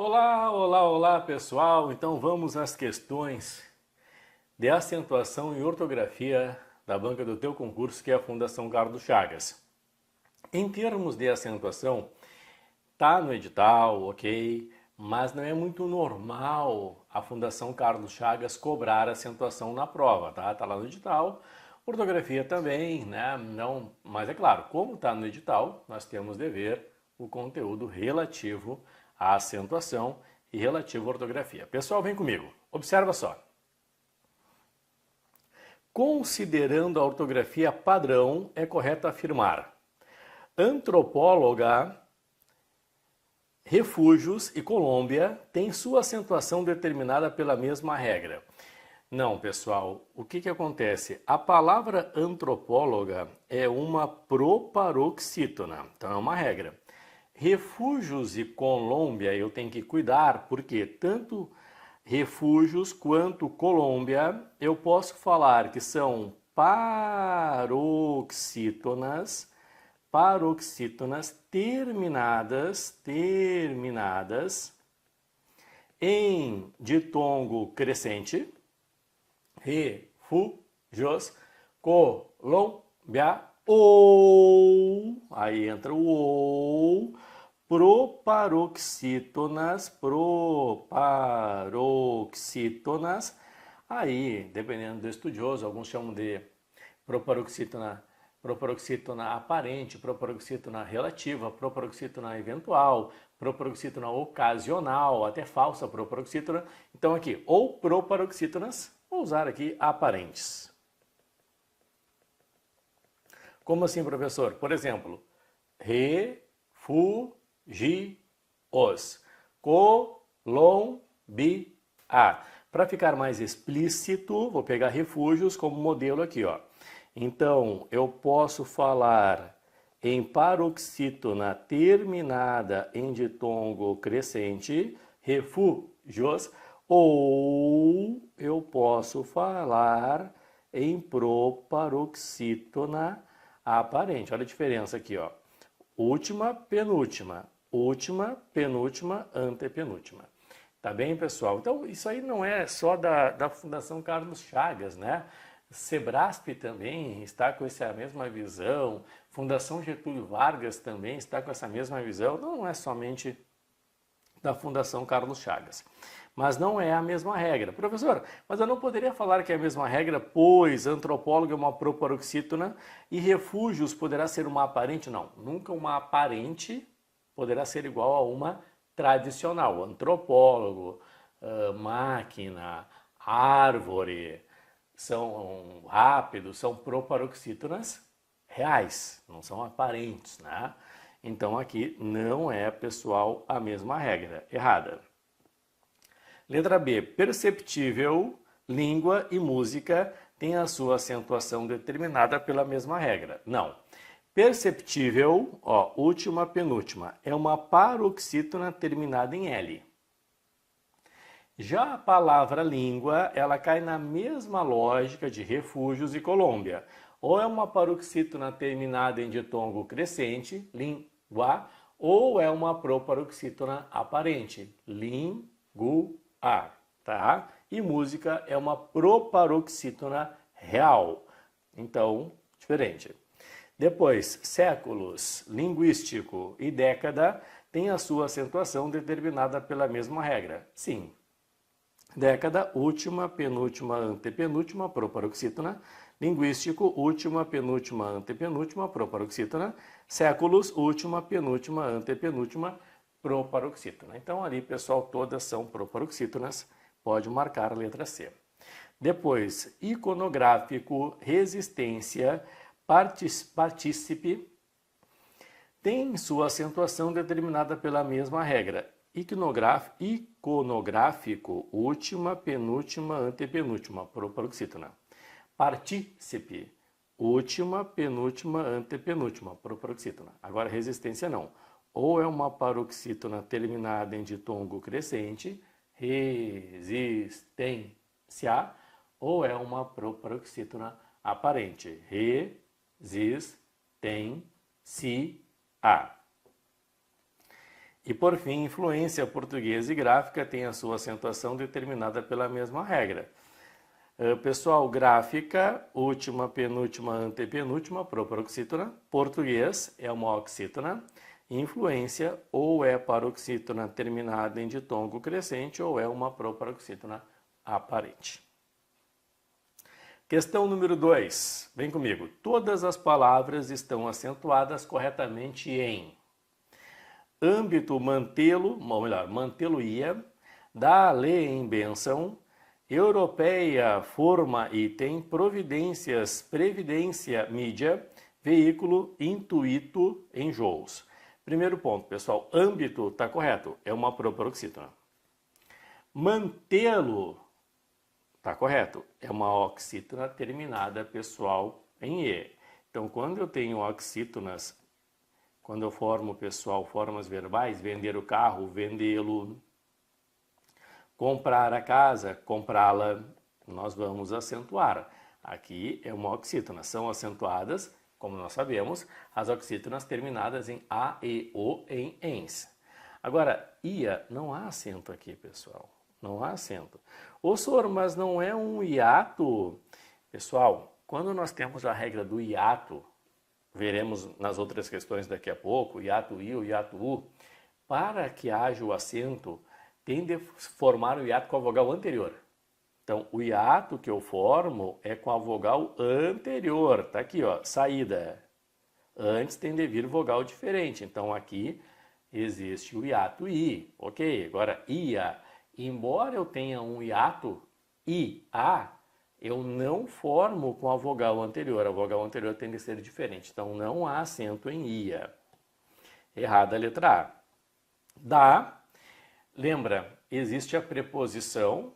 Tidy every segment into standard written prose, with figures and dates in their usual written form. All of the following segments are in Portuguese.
Olá, olá, olá pessoal! Então vamos às questões de acentuação e ortografia da banca do teu concurso, que é a Fundação Carlos Chagas. Em termos de acentuação, tá no edital, ok, mas não é muito normal a Fundação Carlos Chagas cobrar acentuação na prova, tá? Tá lá no edital. Ortografia também, né? Não, mas é claro, como está no edital, nós temos de ver o conteúdo relativo à acentuação e relativo à ortografia. Pessoal, vem comigo. Observa só. Considerando a ortografia padrão, é correto afirmar: antropóloga, refúgios e Colômbia têm sua acentuação determinada pela mesma regra. Não, pessoal, o que acontece? A palavra antropóloga é uma proparoxítona, então é uma regra. Refúgios e Colômbia eu tenho que cuidar, porque tanto refúgios quanto Colômbia eu posso falar que são paroxítonas terminadas em ditongo crescente, refúgios, Colômbia, ou, aí entra o ou, proparoxítonas, aí, dependendo do estudioso, alguns chamam de proparoxítona aparente, proparoxítona relativa, proparoxítona eventual, proparoxítona ocasional, até falsa proparoxítona. Então aqui, ou proparoxítonas, vou usar aqui aparentes. Como assim, professor? Por exemplo, refugios, Colômbia. Para ficar mais explícito, vou pegar refúgios como modelo aqui, ó. Então, eu posso falar em paroxítona terminada em ditongo crescente, refúgios, ou eu posso falar em proparoxítona aparente. Olha a diferença aqui, ó. Última, penúltima, antepenúltima. Tá bem, pessoal? Então, isso aí não é só da Fundação Carlos Chagas, né? Sebrasp também está com essa mesma visão, Fundação Getúlio Vargas também está com essa mesma visão, não é somente da Fundação Carlos Chagas. Mas não é a mesma regra. Professor, mas eu não poderia falar que é a mesma regra, pois antropólogo é uma proparoxítona e refúgios poderá ser uma aparente? Não, nunca uma aparente poderá ser igual a uma tradicional. Antropólogo, máquina, árvore, são rápidos, são proparoxítonas reais, não são aparentes, né? Então aqui não é, pessoal, a mesma regra, errada. Letra B, perceptível, língua e música têm a sua acentuação determinada pela mesma regra. Não. Perceptível, ó, última, penúltima, é uma paroxítona terminada em L. Já a palavra língua, ela cai na mesma lógica de refúgios e Colômbia. Ou é uma paroxítona terminada em ditongo crescente, língua, ou é uma proparoxítona aparente, língua, tá? E música é uma proparoxítona real. Então, diferente. Depois, séculos, linguístico e década têm a sua acentuação determinada pela mesma regra. Sim. Década, última, penúltima, antepenúltima, proparoxítona. Linguístico, última, penúltima, antepenúltima, proparoxítona. Séculos, última, penúltima, antepenúltima, proparoxítona. Então ali, pessoal, todas são proparoxítonas. Pode marcar a letra C. Depois, iconográfico, resistência, partícipe, tem sua acentuação determinada pela mesma regra. Iconográfico, última, penúltima, antepenúltima, proparoxítona. Partícipe, última, penúltima, antepenúltima, proparoxítona. Agora, resistência não. Ou é uma paroxítona terminada em ditongo crescente, resistência, ou é uma proparoxítona aparente, resistência. E por fim, influência portuguesa e gráfica tem a sua acentuação determinada pela mesma regra. Pessoal, gráfica, última, penúltima, antepenúltima, proparoxítona. Português é uma oxítona. Influência ou é paroxítona terminada em ditongo crescente ou é uma proparoxítona aparente. Questão número 2. Vem comigo. Todas as palavras estão acentuadas corretamente em âmbito mantê-lo, ou melhor, mantê-lo-ia, dá-lhe em bênção, europeia, forma, item, providências, previdência, mídia, veículo, intuito, enjoos. Primeiro ponto, pessoal, âmbito está correto, é uma proparoxítona. Mantê-lo está correto, é uma oxítona terminada, pessoal, em E. Então, quando eu tenho oxítonas, quando eu formo, pessoal, formas verbais, vender o carro, vendê-lo, comprar a casa, comprá-la, nós vamos acentuar. Aqui é uma oxítona, são acentuadas, como nós sabemos, as oxítonas terminadas em A, E, O, em ENS. Agora, ia, não há acento aqui, pessoal, não há acento. Ô, senhor, mas não é um hiato? Pessoal, quando nós temos a regra do hiato, veremos nas outras questões daqui a pouco, hiato I ou hiato U, para que haja o acento, tem de formar o hiato com a vogal anterior. Então, o hiato que eu formo é com a vogal anterior. Tá aqui, ó, saída. Antes tem de vir vogal diferente. Então, aqui existe o hiato I. Ok, agora ia. Embora eu tenha um hiato IA, eu não formo com a vogal anterior. A vogal anterior tem de ser diferente. Então, não há acento em ia. Errada a letra A. Dá. Lembra, existe a preposição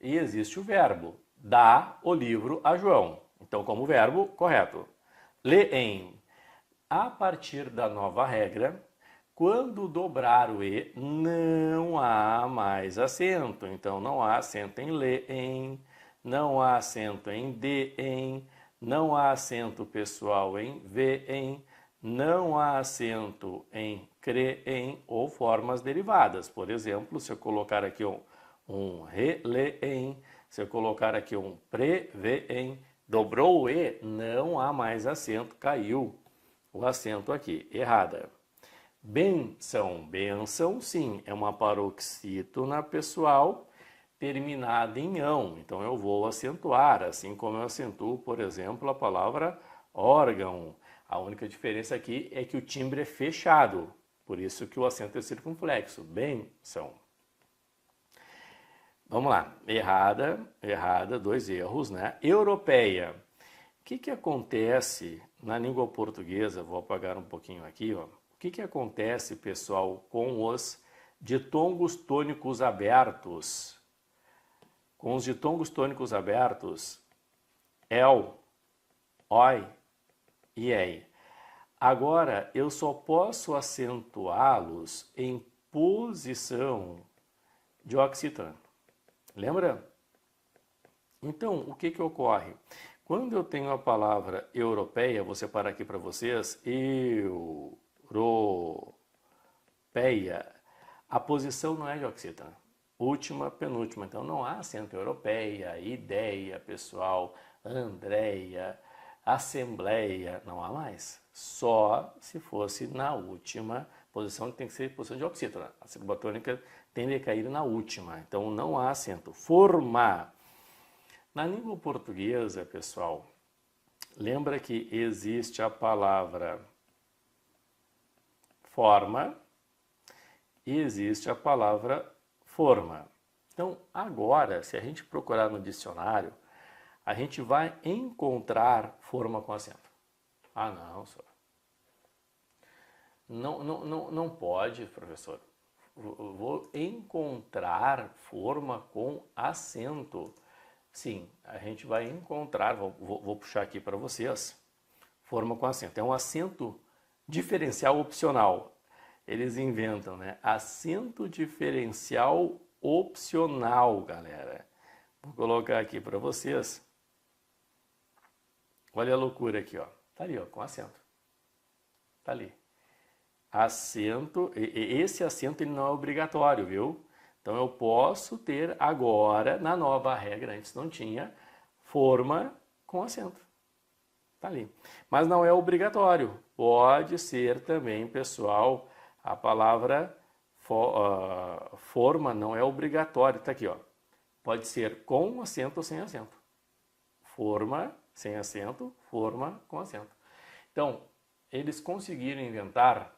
e existe o verbo. Dá o livro a João. Então, como verbo, correto. Lê-em. A partir da nova regra, quando dobrar o E, não há mais acento. Então, não há acento em lê-em, não há acento em de-em, não há acento pessoal em vê-em, não há acento em cre-em ou formas derivadas. Por exemplo, se eu colocar aqui um re-le-em, se eu colocar aqui um pre-ve-em, dobrou o E, não há mais acento, caiu o acento aqui. Errada. Benção, benção, sim, é uma paroxítona, pessoal, terminada em ão. Então eu vou acentuar, assim como eu acentuo, por exemplo, a palavra órgão. A única diferença aqui é que o timbre é fechado, por isso que o acento é circunflexo. Benção. Vamos lá, errada, dois erros, né? Europeia. O que acontece na língua portuguesa? Vou apagar um pouquinho aqui, ó. O que acontece, pessoal, com os ditongos tônicos abertos? Com os ditongos tônicos abertos, el, oi e ei. Agora, eu só posso acentuá-los em posição de oxítona. Lembra? Então, o que ocorre? Quando eu tenho a palavra europeia, vou separar aqui para vocês, europeia, a posição não é de oxítona, última, penúltima, então não há acento europeia, ideia, pessoal, Andréia, assembleia, não há mais, só se fosse na última posição, que tem que ser posição de oxítona, a sílaba tônica tende a cair na última, então não há acento. Formar. Na língua portuguesa, pessoal, lembra que existe a palavra forma e existe a palavra forma. Então, agora, se a gente procurar no dicionário, a gente vai encontrar forma com acento. Ah, não, senhor. Não pode, professor. Vou encontrar forma com acento. Sim, a gente vai encontrar, vou puxar aqui para vocês, forma com acento. É um acento diferencial opcional. Eles inventam, né? Acento diferencial opcional, galera. Vou colocar aqui para vocês. Olha a loucura aqui, ó. Tá ali, ó, com acento. Tá ali. acento, esse acento ele não é obrigatório, viu? Então eu posso ter agora, na nova regra, antes não tinha, forma com acento. Tá ali. Mas não é obrigatório. Pode ser também, pessoal, a palavra forma não é obrigatório. Tá aqui, ó. Pode ser com acento ou sem acento. Forma sem acento, forma com acento. Então, eles conseguiram inventar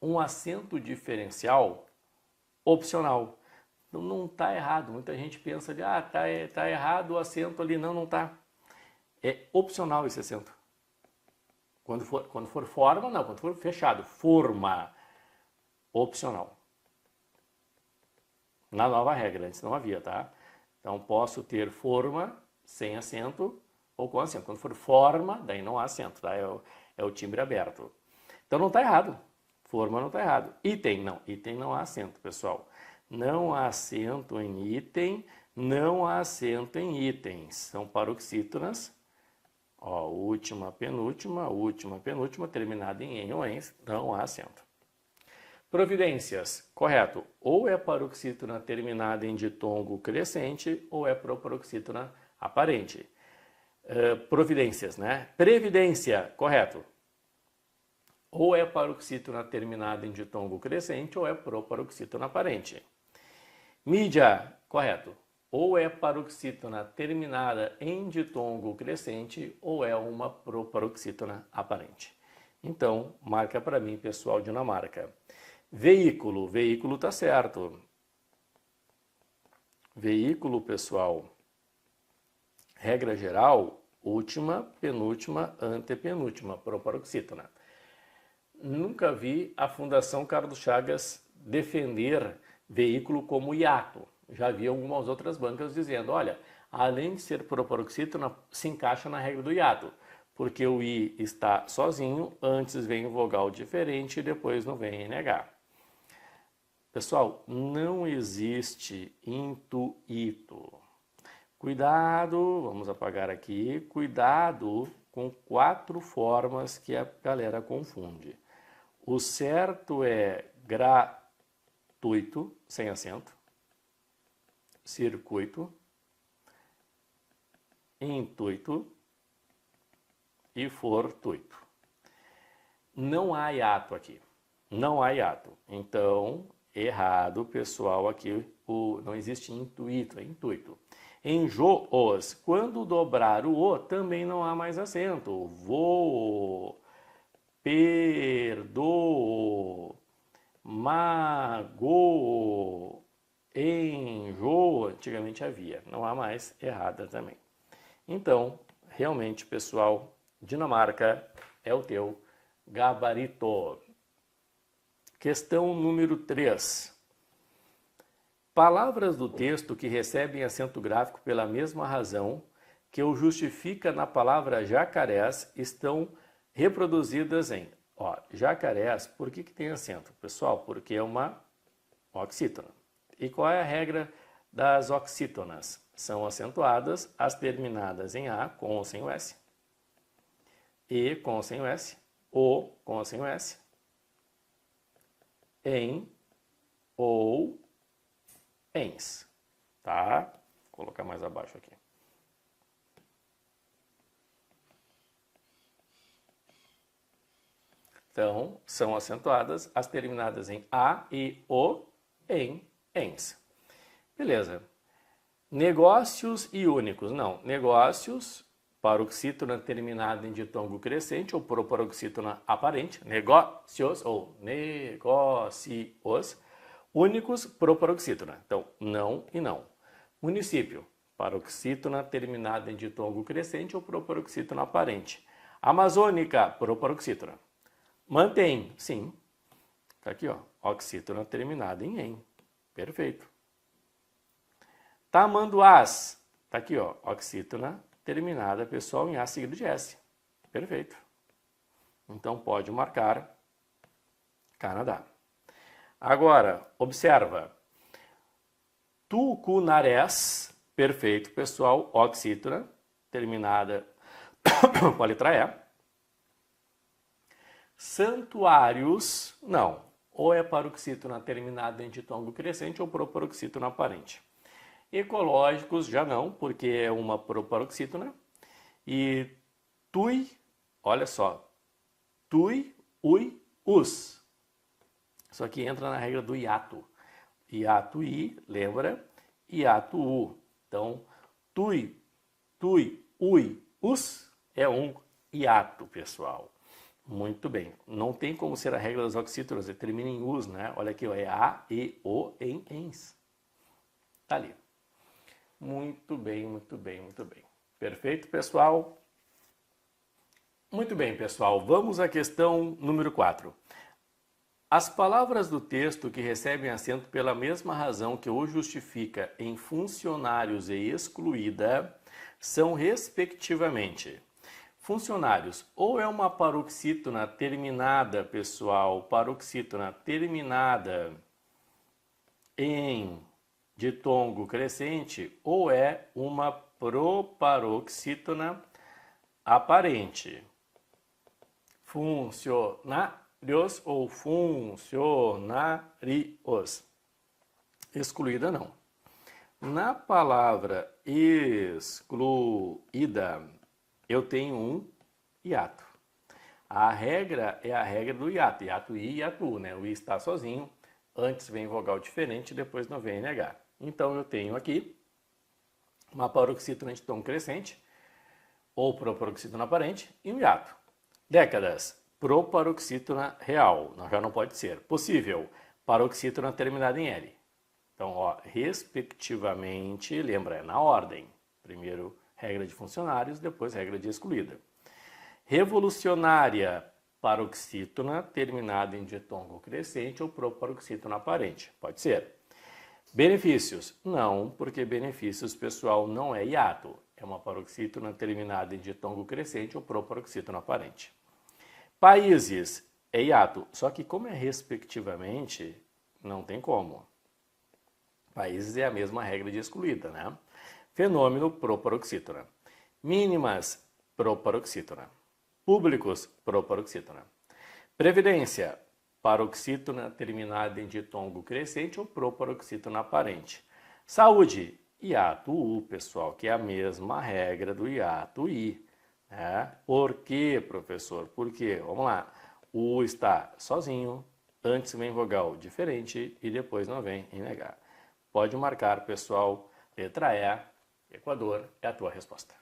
um acento diferencial opcional. Não está errado. Muita gente pensa de, tá errado o acento ali. Não, não está. É opcional esse acento. Quando for forma, não. Quando for fechado, forma. Opcional. Na nova regra, antes não havia, tá? Então, posso ter forma sem acento ou com acento. Quando for forma, daí não há acento, tá? É o timbre aberto. Então, não está errado. Forma não está errado. Item não há acento, pessoal. Não há acento em item, não há acento em itens. São paroxítonas. Ó, última, penúltima, terminada em ou ens, não há acento. Providências, correto. Ou é paroxítona terminada em ditongo crescente, ou é proparoxítona aparente. Providências, né? Previdência, correto. Ou é paroxítona terminada em ditongo crescente, ou é proparoxítona aparente. Mídia, correto. Ou é paroxítona terminada em ditongo crescente, ou é uma proparoxítona aparente. Então, marca para mim, pessoal, Dinamarca. Veículo, veículo tá certo. Veículo, pessoal, regra geral, última, penúltima, antepenúltima, proparoxítona. Nunca vi a Fundação Carlos Chagas defender veículo como hiato. Já vi algumas outras bancas dizendo, olha, além de ser proparoxítona, se encaixa na regra do hiato, porque o I está sozinho, antes vem o vogal diferente e depois não vem NH. Pessoal, não existe intuito. Cuidado, vamos apagar aqui, cuidado com 4 formas que a galera confunde. O certo é gratuito, sem acento, circuito, intuito e fortuito. Não há hiato aqui, não há hiato. Então, errado, pessoal, aqui não existe intuito, é intuito. Enjoos, quando dobrar o O, também não há mais acento. Vou, perdoo, mago, enjoo, antigamente havia, não há mais, errada também. Então, realmente, pessoal, Dinamarca é o teu gabarito. Questão número 3. Palavras do texto que recebem acento gráfico pela mesma razão que o justifica na palavra jacarés estão reproduzidas em, jacarés, por que tem acento? Pessoal, porque é uma oxítona. E qual é a regra das oxítonas? São acentuadas as terminadas em A com ou sem o S, E com ou sem o S, O com ou sem o S, em ou ens, tá? Vou colocar mais abaixo aqui. Então, são acentuadas as terminadas em A e O, em ens. Beleza. Negócios e únicos. Não, negócios, paroxítona terminada em ditongo crescente ou proparoxítona aparente. Negócios ou negócios. Únicos, proparoxítona. Então, não e não. Município, paroxítona terminada em ditongo crescente ou proparoxítona aparente. Amazônica, proparoxítona. Mantém, sim. Tá aqui, ó. Oxítona terminada em em. Perfeito. Tamanduás. Tá aqui, ó. Oxítona terminada, pessoal, em A seguido de S. Perfeito. Então, pode marcar Canadá. Agora, observa. Tucunarés. Perfeito, pessoal. Oxítona terminada com a letra E. Santuários, não. Ou é paroxítona terminada em ditongo crescente ou proparoxítona aparente. Ecológicos, já não, porque é uma proparoxítona. E tui, olha só, tui, ui, us. Isso aqui entra na regra do hiato. Hiato i, lembra? Hiato u. Então, tui, ui, us é um hiato, pessoal. Muito bem. Não tem como ser a regra das oxítonas, termina em us, né? Olha aqui, ó, é a, e, o, em, ens. Tá ali. Muito bem, muito bem, muito bem. Perfeito, pessoal? Muito bem, pessoal. Vamos à questão número 4. As palavras do texto que recebem acento pela mesma razão que o justifica em funcionários e excluída são, respectivamente, funcionários, ou é uma paroxítona terminada, pessoal, paroxítona terminada em ditongo crescente, ou é uma proparoxítona aparente. Funcionários ou funcionários. Excluída não. Na palavra excluída, eu tenho um hiato. A regra é a regra do hiato. Hiato I e hiato U, né? O I está sozinho, antes vem vogal diferente, depois não vem NH. Então eu tenho aqui uma paroxítona de tom crescente, ou proparoxítona aparente, e um hiato. Décadas, proparoxítona real, já não pode ser. Possível, paroxítona terminada em L. Então, ó, respectivamente, lembra, é na ordem. Primeiro regra de funcionários, depois regra de excluída. Revolucionária, paroxítona terminada em ditongo crescente ou proparoxítona aparente. Pode ser. Benefícios? Não, porque benefícios, pessoal, não é hiato. É uma paroxítona terminada em ditongo crescente ou proparoxítona aparente. Países é hiato, só que como é respectivamente, não tem como. Países é a mesma regra de excluída, né? Fenômeno, proparoxítona. Mínimas, proparoxítona. Públicos, proparoxítona. Previdência, paroxítona terminada em ditongo crescente ou proparoxítona aparente. Saúde, hiato U, pessoal, que é a mesma regra do hiato I. Por quê, professor? Por quê? Vamos lá. O U está sozinho, antes vem vogal diferente e depois não vem NH. Pode marcar, pessoal. Letra E, Equador, é a tua resposta.